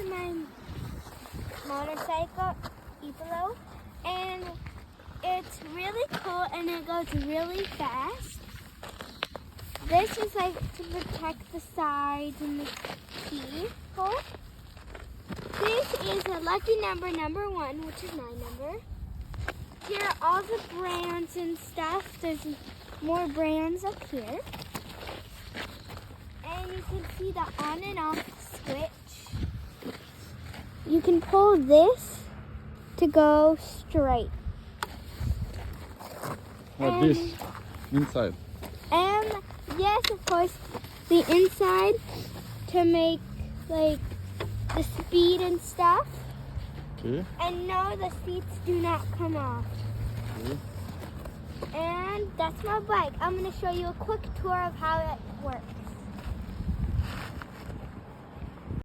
my motorcycle, Epilo, and it's really cool and it goes really fast. This is like to protect the sides and the keyhole. This is a lucky number 1, which is my number. Here are all the brands and stuff. There's more brands up here. And you can see the on and off switch. You can pull this to go straight. Like this, inside. And yes, of course, the inside to make like the speed and stuff. Okay. And no, the seats do not come off. Okay. And that's my bike. I'm going to show you a quick tour of how it works.